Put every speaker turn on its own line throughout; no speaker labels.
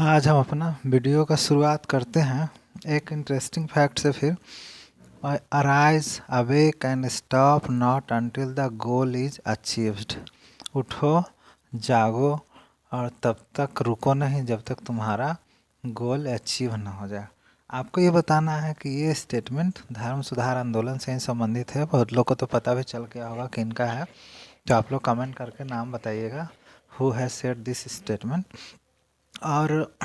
आज हम अपना वीडियो का शुरुआत करते हैं एक इंटरेस्टिंग फैक्ट से। फिर arise awake and stop not until the goal is achieved. उठो, जागो और तब तक रुको नहीं जब तक तुम्हारा गोल अचीव ना हो जाए। आपको ये बताना है कि ये स्टेटमेंट धर्म सुधार आंदोलन से ही संबंधित है। बहुत लोग को तो पता भी चल गया होगा कि इनका है, तो आप लोग कमेंट करके नाम बताइएगा who has said this statement. और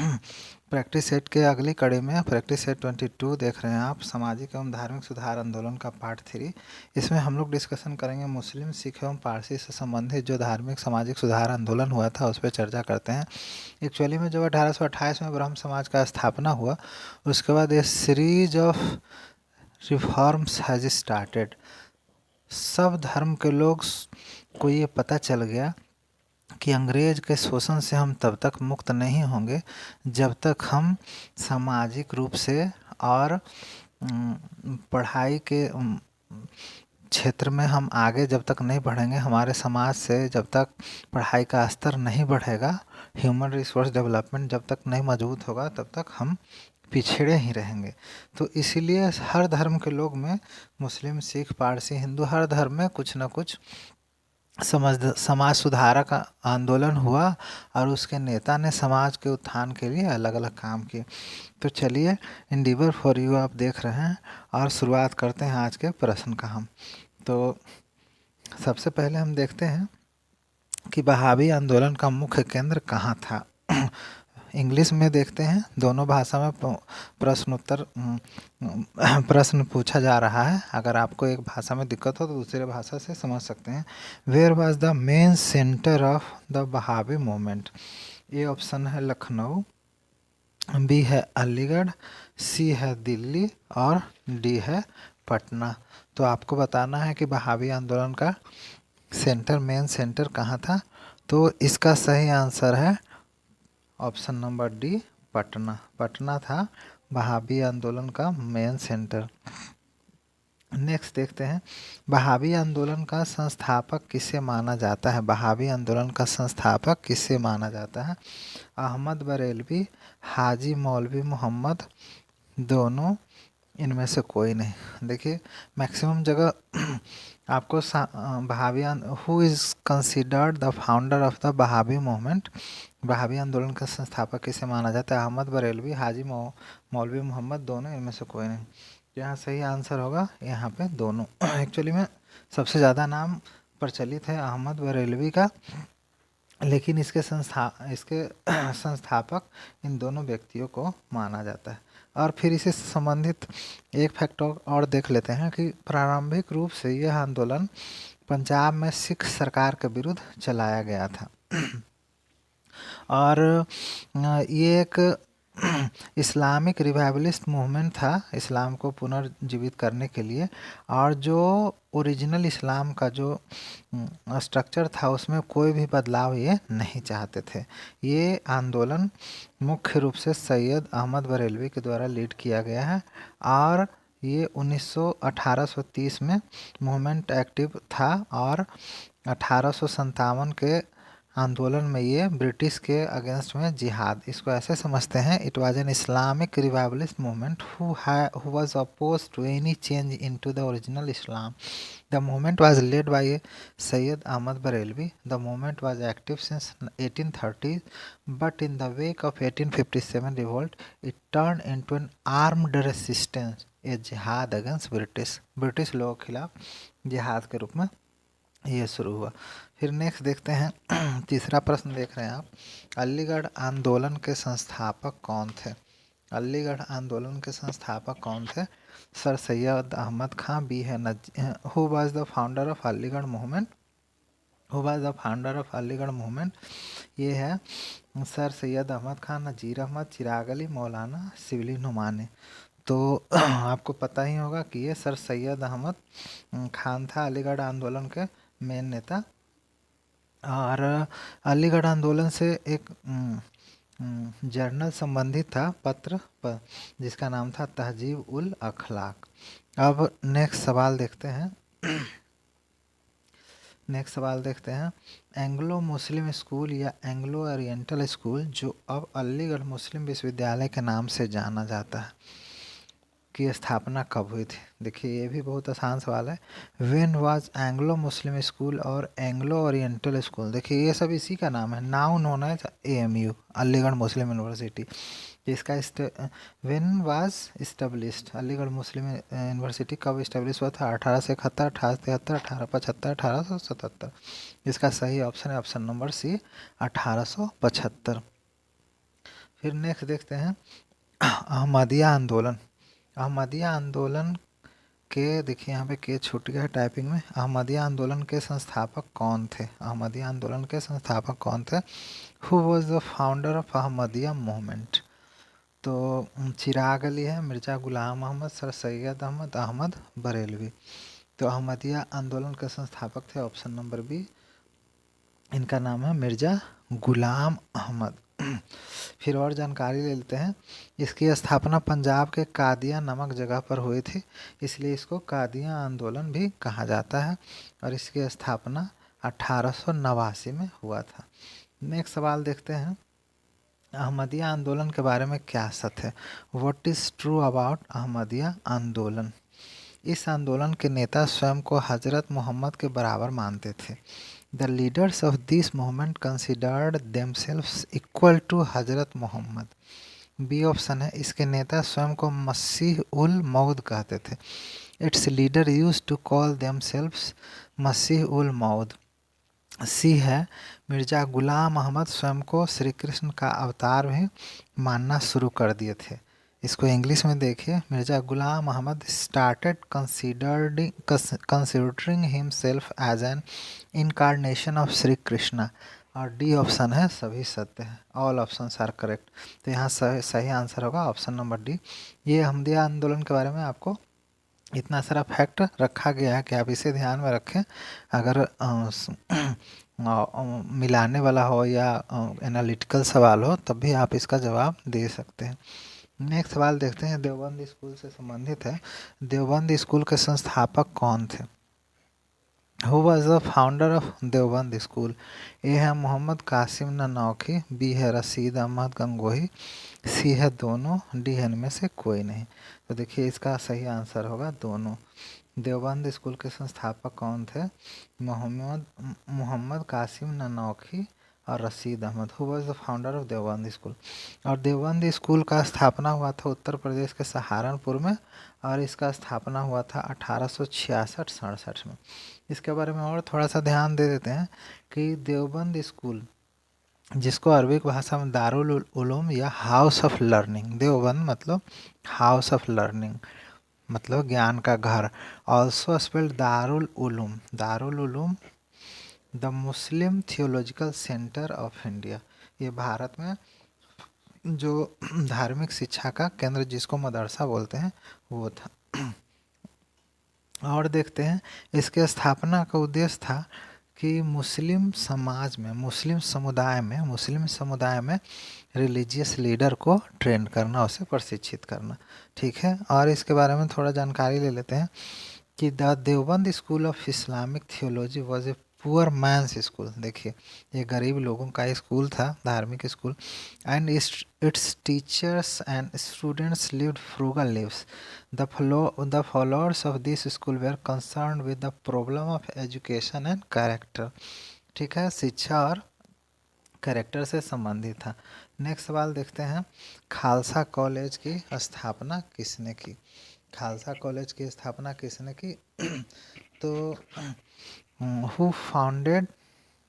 प्रैक्टिस सेट के अगली कड़ी में प्रैक्टिस सेट 22 देख रहे हैं आप, सामाजिक एवं धार्मिक सुधार आंदोलन का पार्ट 3। इसमें हम लोग डिस्कशन करेंगे मुस्लिम, सिख एवं पारसी से संबंधित जो धार्मिक सामाजिक सुधार आंदोलन हुआ था उस पर चर्चा करते हैं। एक्चुअली में जब 1828 में ब्रह्म समाज का स्थापना हुआ, उसके बाद ये series of reforms has started. सब धर्म के लोग को ये पता चल गया कि अंग्रेज के शोषण से हम तब तक मुक्त नहीं होंगे जब तक हम सामाजिक रूप से और पढ़ाई के क्षेत्र में हम आगे जब तक नहीं बढ़ेंगे, हमारे समाज से जब तक पढ़ाई का स्तर नहीं बढ़ेगा, ह्यूमन रिसोर्स डेवलपमेंट जब तक नहीं मजबूत होगा, तब तक हम पिछड़े ही रहेंगे। तो इसीलिए हर धर्म के लोग में, मुस्लिम, सिख, पारसी, हिंदू, हर धर्म में कुछ न कुछ समाज सुधारक आंदोलन हुआ और उसके नेता ने समाज के उत्थान के लिए अलग अलग काम किए। तो चलिए, इंडिवर फॉर यू आप देख रहे हैं और शुरुआत करते हैं आज के प्रश्न का हम। तो सबसे पहले हम देखते हैं कि वहाबी आंदोलन का मुख्य केंद्र कहाँ था। इंग्लिश में देखते हैं, दोनों भाषा में प्रश्न पूछा जा रहा है। अगर आपको एक भाषा में दिक्कत हो तो दूसरे भाषा से समझ सकते हैं। Where was the main centre of the Wahabi movement? A option है लखनऊ, बी है अलीगढ़, सी है दिल्ली और डी है पटना। तो आपको बताना है कि वहाबी आंदोलन का मेन सेंटर कहाँ था। तो इसका सही आंसर है option number D, Patna. Patna था वहाबी आंदोलन का मेन सेंटर। नेक्स्ट देखते हैं, वहाबी आंदोलन का संस्थापक किसे माना जाता है? वहाबी आंदोलन का संस्थापक किसे माना जाता है? अहमद बरेलवी, हाजी मौलवी मोहम्मद, दोनों, इनमें से कोई नहीं। देखिए, मैक्सिमम जगह आपको Wahhabi who is considered the founder of the Wahabi movement, Wahhabi आंदोलन का संस्थापक किसे माना जाता है? अहमद बरेलवी, हाजी मौलवी मोहम्मद, दोनों, इनमें से कोई नहीं। यहाँ सही आंसर होगा यहाँ पे दोनों। एक्चुअली में सबसे ज़्यादा नाम प्रचलित है अहमद बरेलवी का, लेकिन इसके संस्थापक इन दोनों व्यक्तियों को माना जाता है। और फिर इसे संबंधित एक फैक्टर और देख लेते हैं कि प्रारंभिक रूप से यह आंदोलन पंजाब में सिख सरकार के विरुद्ध चलाया गया था। और ये एक इस्लामिक रिवाइवलिस्ट मूवमेंट था, इस्लाम को पुनर्जीवित करने के लिए। और जो ओरिजिनल इस्लाम का जो स्ट्रक्चर था उसमें कोई भी बदलाव ये नहीं चाहते थे। ये आंदोलन मुख्य रूप से सैयद अहमद बरेलवी के द्वारा लीड किया गया है और ये 1830 में मूवमेंट एक्टिव था। और 1857 के आंदोलन में ये ब्रिटिश के अगेंस्ट में जिहाद, इसको ऐसे समझते हैं, it was an Islamic revivalist movement who was oppose to any change into the original Islam. The movement was led by Syed Ahmad Barelvi. The movement was active since 1830 but in the wake of 1857 revolt it turn into an armed resistance, a jihad against British लोगों के खिलाफ जिहाद के रूप में ये शुरू हुआ। फिर नेक्स्ट देखते हैं, तीसरा प्रश्न देख रहे हैं आप, अलीगढ़ आंदोलन के संस्थापक कौन थे? अलीगढ़ आंदोलन के संस्थापक कौन थे? सर सैयद अहमद खां, बी है who was the founder of Aligarh movement? Who was the founder of Aligarh movement? ये है सर सैयद अहमद खान, नज़ीर अहमद, चिराग अली, मौलाना शिबली नुमानी। तो आपको पता ही होगा कि ये सर सैयद अहमद खान था अलीगढ़ आंदोलन के मेन नेता। और अलीगढ़ आंदोलन से एक जर्नल संबंधित था, पत्र जिसका नाम था तहजीब उल अखलाक। अब नेक्स्ट सवाल देखते हैं नेक्स्ट सवाल देखते हैं, एंग्लो मुस्लिम स्कूल या एंग्लो ओरिएंटल स्कूल जो अब अलीगढ़ मुस्लिम विश्वविद्यालय के नाम से जाना जाता है, की स्थापना कब हुई थी? देखिए ये भी बहुत आसान सवाल है। When was Anglo Muslim school और एंग्लो ओरिएंटल स्कूल, देखिए ये सब इसी का नाम है, now known as AMU, Aligarh Muslim University. इसका when was established, Aligarh Muslim University कब इस्टेब्लिश हुआ था? 1871, 1873, 1875, 1877। इसका सही ऑप्शन है ऑप्शन नंबर सी, 1875। फिर नेक्स्ट देखते हैं अहमदिया आंदोलन। अहमदिया आंदोलन के, देखिए यहाँ पे के छूट गया है टाइपिंग में। अहमदिया आंदोलन के संस्थापक कौन थे? अहमदिया आंदोलन के संस्थापक कौन थे? Who was the founder of Ahmadiyya movement? तो चिराग अली है, मिर्ज़ा गुलाम अहमद, सर सैयद अहमद, अहमद बरेलवी। तो अहमदिया आंदोलन के संस्थापक थे ऑप्शन नंबर बी, इनका नाम है मिर्ज़ा गुलाम अहमद। फिर और जानकारी ले लेते हैं। इसकी स्थापना पंजाब के कादिया नामक जगह पर हुई थी, इसलिए इसको कादिया आंदोलन भी कहा जाता है, और इसकी स्थापना 1889 में हुआ था। नेक्स्ट सवाल देखते हैं, अहमदिया आंदोलन के बारे में क्या सत्य है? What is true about Ahmadiyya आंदोलन? इस आंदोलन के नेता स्वयं को हजरत मोहम्मद के बराबर मानते थे। The leaders of this movement considered themselves equal to Hazrat Mohammad. B option है, इसके नेता स्वयं को मसीह उल मौद कहते थे। Its leader use to call themselves Masih ul Maud. C है, मिर्ज़ा गुलाम अहमद स्वयं को श्री कृष्ण का अवतार भी मानना शुरू कर दिए थे। इसको इंग्लिश में देखिए, Mirza Ghulam Ahmad started considering himself as an incarnation of Shri Krishna. और डी ऑप्शन है सभी सत्य है, ऑल ऑप्शन आर करेक्ट। तो यहाँ सही आंसर होगा ऑप्शन नंबर डी। ये अहमदिया आंदोलन के बारे में आपको इतना सारा फैक्ट रखा गया है कि आप इसे ध्यान में रखें। अगर मिलाने वाला हो या एनालिटिकल सवाल हो तब भी आप इसका जवाब दे सकते हैं। नेक्स्ट सवाल देखते हैं, देवबंद स्कूल से संबंधित है। देवबंद स्कूल के संस्थापक कौन थे? Who was the founder of Deoband school? A है मोहम्मद कासिम ननौखी, बी है रशीद अहमद गंगोही, सी है दोनों, डी है इनमें से कोई नहीं। तो देखिए इसका सही आंसर होगा दोनों। देवबंद स्कूल के संस्थापक कौन थे? मोहम्मद कासिम ननौखी और Rashid Ahmad. Who was the founder of Deoband school? और देवबंद स्कूल का स्थापना हुआ था उत्तर प्रदेश के सहारनपुर में, और इसका स्थापना हुआ था 1866-67 में। इसके बारे में और थोड़ा सा ध्यान दे देते हैं कि देवबंद स्कूल, जिसको अरबिक भाषा में दारुल उलूम या हाउस ऑफ लर्निंग, देवबंद मतलब हाउस ऑफ लर्निंग मतलब ज्ञान का घर, also spelled Darul Uloom, Darul Uloom the Muslim theological centre of India. ये भारत में जो धार्मिक शिक्षा का केंद्र जिसको मदरसा बोलते हैं वो था। और देखते हैं, इसके स्थापना का उद्देश्य था कि मुस्लिम समाज में, मुस्लिम समुदाय में रिलीजियस लीडर को ट्रेन करना, उसे प्रशिक्षित करना। ठीक है, और इसके बारे में थोड़ा जानकारी ले लेते हैं कि the Deoband school of Islamic theology was a poor man's school. देखिए ये गरीब लोगों का स्कूल था, धार्मिक school, and its teachers and students lived frugal lives. The followers of this school were concern with the problem of education and character. ठीक है, शिक्षा और कैरेक्टर से संबंधित था। नेक्स्ट सवाल देखते हैं, खालसा कॉलेज की स्थापना किसने की? खालसा कॉलेज की स्थापना किसने की? तो who founded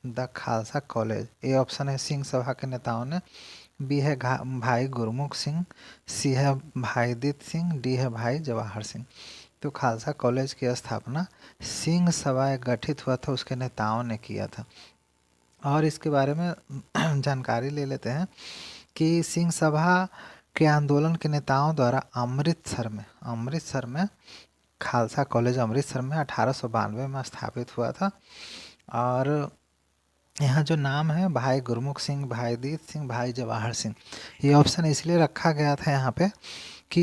the Khalsa college? A option है सिंह सभा के नेताओं ने, बी है भाई गुरमुख सिंह, सी है भाई दीप सिंह, डी है भाई जवाहर सिंह। तो खालसा कॉलेज की स्थापना सिंह सभा गठित हुआ था उसके नेताओं ने किया था। और इसके बारे में जानकारी ले लेते हैं कि सिंह सभा के आंदोलन के नेताओं द्वारा अमृतसर में खालसा कॉलेज अमृतसर में 1892 में स्थापित हुआ था। और यहाँ जो नाम है भाई गुरमुख सिंह, भाई दीप सिंह, भाई जवाहर सिंह, ये ऑप्शन इसलिए रखा गया था यहाँ पे कि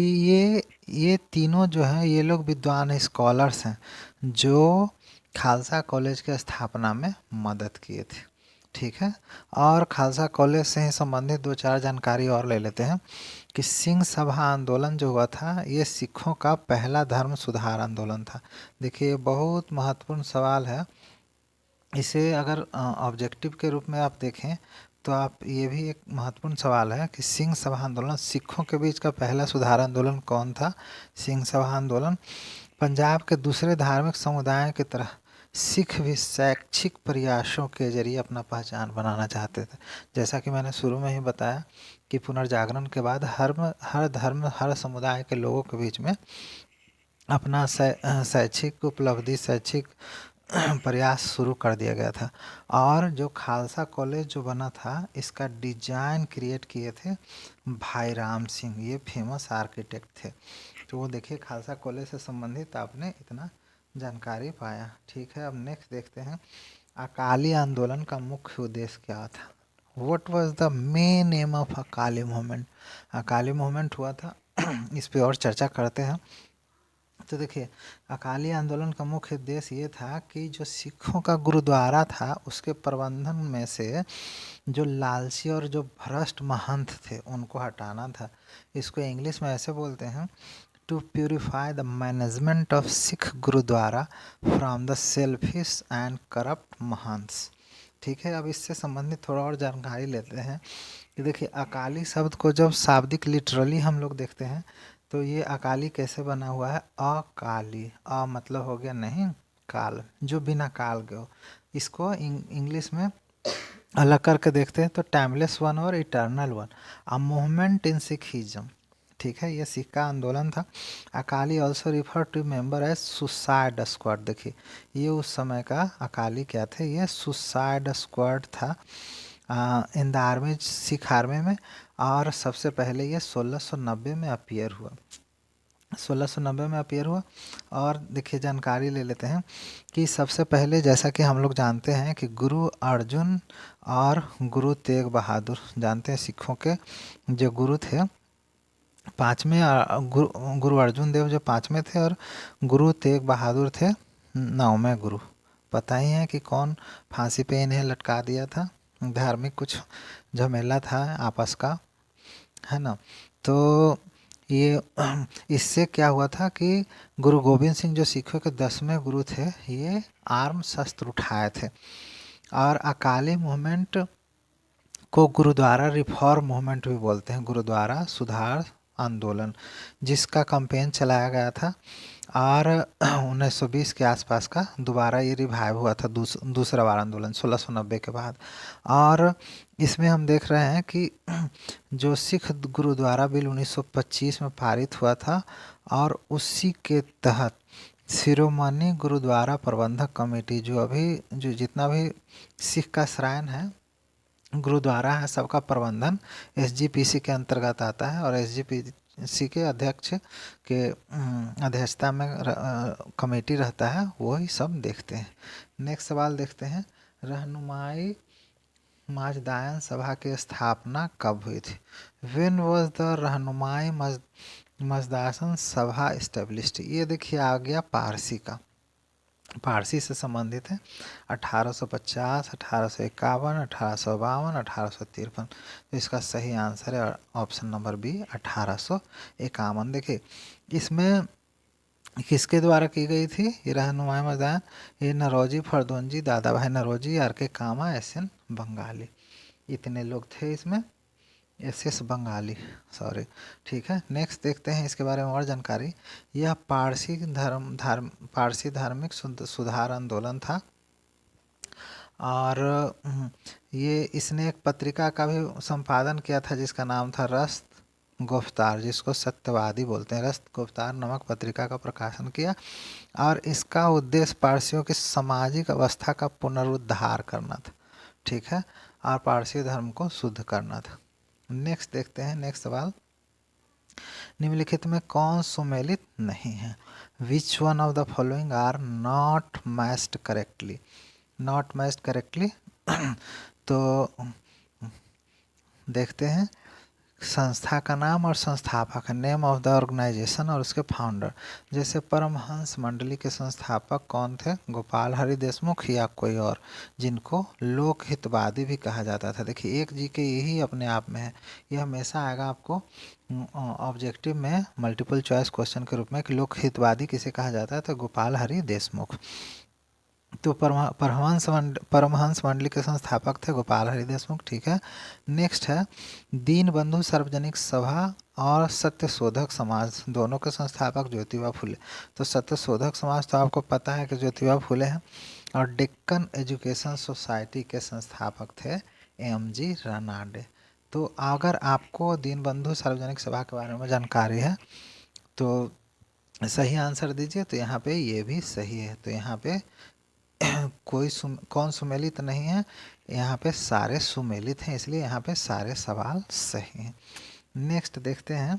ये तीनों जो हैं ये लोग विद्वान स्कॉलर्स हैं जो खालसा कॉलेज की स्थापना में मदद किए थे। ठीक है, और खालसा कॉलेज से ही संबंधित दो चार जानकारी और ले लेते हैं कि सिंह सभा आंदोलन जो हुआ था ये सिखों का पहला धर्म सुधार आंदोलन था। देखिए ये बहुत महत्वपूर्ण सवाल है। इसे अगर ऑब्जेक्टिव के रूप में आप देखें तो आप ये भी एक महत्वपूर्ण सवाल है कि सिंह सभा आंदोलन सिखों के बीच का पहला सुधार आंदोलन कौन था। सिंह सभा आंदोलन पंजाब के दूसरे धार्मिक समुदायों की तरह सिख भी शैक्षिक प्रयासों के जरिए अपना पहचान बनाना चाहते थे। जैसा कि मैंने शुरू में ही बताया कि पुनर्जागरण के बाद हर धर्म हर समुदाय के लोगों के बीच में अपना शैक्षिक उपलब्धि शैक्षिक प्रयास शुरू कर दिया गया था। और जो खालसा कॉलेज जो बना था इसका डिजाइन क्रिएट किए थे भाई राम सिंह, ये फेमस आर्किटेक्ट थे। तो वो देखिए खालसा कॉलेज से संबंधित आपने इतना जानकारी पाया। ठीक है, अब नेक्स्ट देखते हैं अकाली आंदोलन का मुख्य उद्देश्य क्या था। What was the main M of Akali movement. Akali movement हुआ था इस पे और चर्चा करते हैं। तो देखिए अकाली आंदोलन का मुख्य उद्देश्य ये था कि जो सिखों का गुरुद्वारा था उसके प्रबंधन में से जो लालची और जो भ्रष्ट महंत थे उनको हटाना था। इसको इंग्लिश में ऐसे बोलते हैं to purify the management of Sikh gurdwara from the selfish and corrupt mahants. ठीक है, अब इससे संबंधित थोड़ा और जानकारी लेते हैं कि देखिए अकाली शब्द को जब शाब्दिक लिटरली हम लोग देखते हैं तो ये अकाली कैसे बना हुआ है, अकाली, अ मतलब हो गया नहीं काल, जो बिना काल के हो। इसको इंग्लिश में अलग करके देखते हैं तो टाइमलेस वन और eternal one, a movement in Sikhism. ठीक है, ये सिख का आंदोलन था। Akali also refer to member as suicide squad. देखिए ये उस समय का अकाली क्या थे, ये सुसाइड स्क्वाड था in the army, Sikh army में। और सबसे पहले ये 1690 में अपीयर हुआ, 1690 में अपीयर हुआ। और देखिए जानकारी ले लेते हैं कि सबसे पहले जैसा कि हम लोग जानते हैं कि गुरु अर्जुन और गुरु तेग बहादुर, जानते हैं सिखों के जो गुरु थे पांचवें, गुरु अर्जुन देव जो पांचवें थे और गुरु तेग बहादुर थे नौवें गुरु। पता ही है कि कौन फांसी पे इन्हें लटका दिया था, धार्मिक कुछ झमेला था आपस का, है ना। तो ये इससे क्या हुआ था कि गुरु गोविंद सिंह जो सिखों के 10वें गुरु थे ये आर्म शस्त्र उठाए थे। और अकाली मूवमेंट को गुरुद्वारा रिफॉर्म मूवमेंट भी बोलते हैं, गुरुद्वारा सुधार आंदोलन, जिसका कैंपेन चलाया गया था। और 1920 के आसपास का दोबारा ये रिवाइव हुआ था, दूसरा बार आंदोलन 1690 के बाद। और इसमें हम देख रहे हैं कि जो सिख गुरुद्वारा बिल 1925 में पारित हुआ था और उसी के तहत शिरोमणि गुरुद्वारा प्रबंधक कमेटी, जो अभी जो जितना भी सिख का श्राइन है गुरुद्वारा है सबका प्रबंधन एसजीपीसी के अंतर्गत आता है। और एसजीपीसी के अध्यक्ष के अध्यक्षता में कमेटी रहता है, वो ही सब देखते हैं। नेक्स्ट सवाल देखते हैं, रहनुमाई मजदायन सभा की स्थापना कब हुई थी। व्हेन वाज द रहनुमाई मजदासन सभा एस्टेब्लिश्ड। ये देखिए आ गया पारसी का, पारसी से संबंधित है। 1850, 1851, 1852, 1853। तो इसका सही आंसर है ऑप्शन नंबर बी 1851। देखिए इसमें किसके द्वारा की गई थी ये रहनुमाई मजदान, ये नरोजी फरदोंजी, दादा भाई नरोजी, आर के कामा, एस.एन. बंगाली, इतने लोग थे इसमें, एस.एस. बंगाली, सॉरी। ठीक है, नेक्स्ट देखते हैं इसके बारे में और जानकारी। यह पारसी धार्मिक सुधार आंदोलन था। और ये इसने एक पत्रिका का भी संपादन किया था जिसका नाम था रस्त गुफ्तार, जिसको सत्यवादी बोलते हैं। रस्त गुफ्तार नामक पत्रिका का प्रकाशन किया और इसका उद्देश्य पारसियों की सामाजिक अवस्था का पुनरुद्धार करना था। ठीक है, और पारसी धर्म को शुद्ध करना था। नेक्स्ट देखते हैं, नेक्स्ट सवाल, निम्नलिखित में कौन सुमेलित नहीं है। Which one of the following are not matched correctly. Not matched correctly तो देखते हैं संस्था का नाम और संस्थापक है, नेम ऑफ द ऑर्गेनाइजेशन और उसके फाउंडर। जैसे परमहंस मंडली के संस्थापक कौन थे, गोपाल हरि देशमुख या कोई और, जिनको लोकहितवादी भी कहा जाता था। देखिए एक जी के यही अपने आप में है, ये हमेशा आएगा आपको ऑब्जेक्टिव में मल्टीपल चॉइस क्वेश्चन के रूप में कि लोकहितवादी किसे कहा जाता है, तो गोपाल हरि देशमुख। तो परमहंस मंडली के संस्थापक थे गोपाल हरि देशमुख, ठीक है। नेक्स्ट है दीनबंधु सार्वजनिक सभा और सत्यशोधक समाज, दोनों के संस्थापक ज्योतिबा फुले। तो सत्यशोधक समाज तो आपको पता है कि ज्योतिबा फुले हैं, और डेक्कन एजुकेशन सोसाइटी के संस्थापक थे एम.जी. रानाडे। तो अगर आपको दीनबंधु सार्वजनिक सभा के बारे में जानकारी है तो सही आंसर दीजिए। तो यहाँ पे ये भी सही है, तो यहाँ पे कौन सुमेलित नहीं है, यहाँ पे सारे सुमेलित हैं, इसलिए यहाँ पे सारे सवाल सही हैं। नेक्स्ट देखते हैं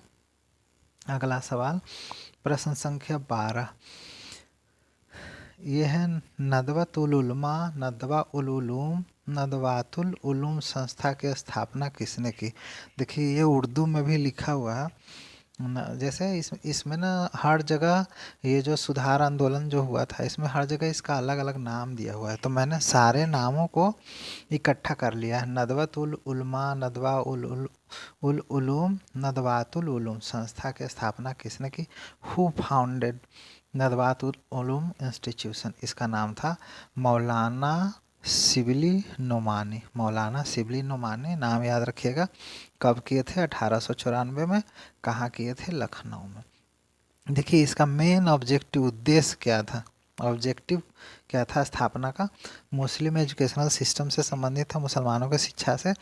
अगला सवाल, प्रश्न संख्या 12। ये है नदवतुल उलमा नदवा उल उलूम नदवातुल उलूम संस्था की स्थापना किसने की। देखिए ये उर्दू में भी लिखा हुआ है जैसे इसमें ना हर जगह ये जो सुधार आंदोलन जो हुआ था इसमें हर जगह इसका अलग अलग नाम दिया हुआ है, तो मैंने सारे नामों को इकट्ठा कर लिया है। नदवतुल उलमा नदवा उल उलूम नदवातुल उलूम संस्था की स्थापना किसने की, who founded Nadwatul Uloom institution, इसका नाम था मौलाना शिबली नोमानी। मौलाना शिबली नोमानी नाम याद रखिएगा। कब किए थे, 1894 में। कहाँ किए थे, लखनऊ में। देखिए इसका मेन ऑब्जेक्टिव उद्देश्य क्या था, ऑब्जेक्टिव क्या था स्थापना का, मुस्लिम एजुकेशनल सिस्टम से संबंधित था, मुसलमानों की शिक्षा से।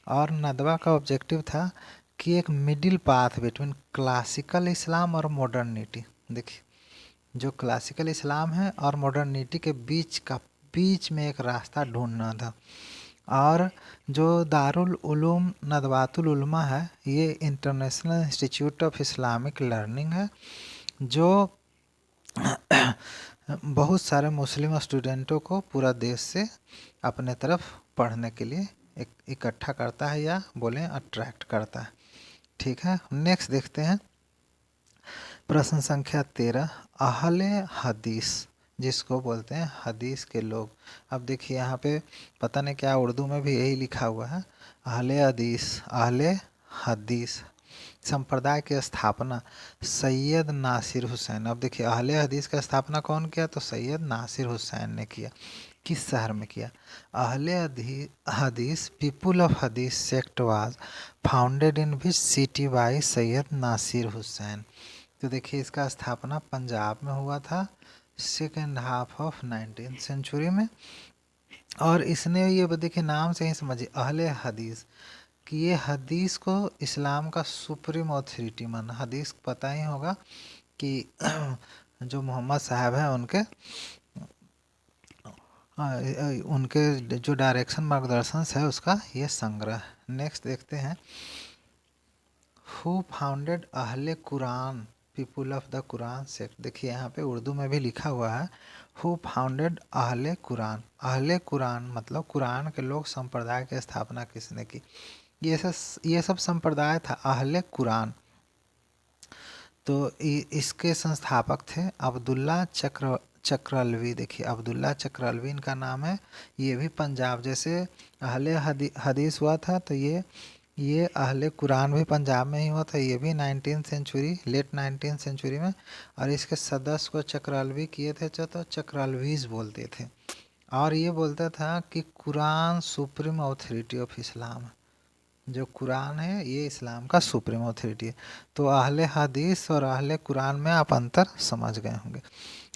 और नदवा का ऑब्जेक्टिव था कि एक मिडिल पाथ बिटवीन क्लासिकल इस्लाम और मॉडर्निटी। देखिए जो क्लासिकल इस्लाम है और मॉडर्निटी के बीच में एक रास्ता ढूंढना था। और जो दारुल उलूम नदवातुल उलमा है ये international institute of Islamic learning है, जो बहुत सारे मुस्लिम स्टूडेंटों को पूरा देश से अपने तरफ पढ़ने के लिए इकट्ठा करता है, या बोलें अट्रैक्ट करता है, ठीक है। नेक्स्ट देखते हैं प्रश्न संख्या 13, अहले हदीस जिसको बोलते हैं हदीस के लोग। अब देखिए यहाँ पे पता नहीं क्या उर्दू में भी यही लिखा हुआ है, अहले हदीस संप्रदाय की स्थापना सैयद नासिर हुसैन। अब देखिए अहले हदीस का स्थापना कौन किया, तो सैयद नासिर हुसैन ने किया। किस शहर में किया, Ahle Hadith people of Hadith sect was founded in which city by Syed Nasir Hussain. तो देखिए इसका स्थापना पंजाब में हुआ था second half of 19th century में। और इसने ये देखिए नाम से ही समझिए अहले हदीस कि ये हदीस को इस्लाम का सुप्रीम ऑथोरिटी माना। हदीस पता ही होगा कि जो मोहम्मद साहब हैं उनके जो डायरेक्शन मार्गदर्शन है उसका ये संग्रह। नेक्स्ट देखते हैं हु फाउंडेड अहले Quran people of the Quran sect. देखिए यहाँ पे उर्दू में भी लिखा हुआ है हु फाउंडेड अहले कुरान। अहले कुरान मतलब कुरान के लोग संप्रदाय की स्थापना किसने की, ये सब संप्रदाय था अहले कुरान। तो इसके संस्थापक थे अब्दुल्ला चक्रअल्वी। देखिए अब्दुल्ला चक्रअल्वी इनका नाम है, ये भी पंजाब जैसे अहले हदीस हुआ था, तो ये अहले कुरान भी पंजाब में ही हुआ था, ये भी 19th century late 19th century में। और इसके सदस्य को चक्रअल्वी किए थे, तो चक्रअल्वीज बोलते थे। और ये बोलता था कि Quran supreme authority of Islam, जो कुरान है ये इस्लाम का सुप्रीम ऑथोरिटी है। तो अहले हदीस और अहले कुरान में आप अंतर समझ गए होंगे।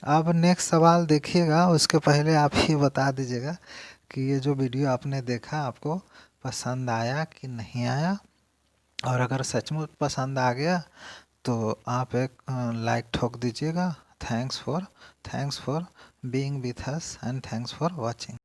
अब नेक्स्ट सवाल देखिएगा, उसके पहले आप ही बता दीजिएगा कि ये जो वीडियो आपने देखा आपको पसंद आया कि नहीं आया। और अगर सचमुच पसंद आ गया तो आप एक लाइक ठोक दीजिएगा। Thanks for being with us and thanks for watching.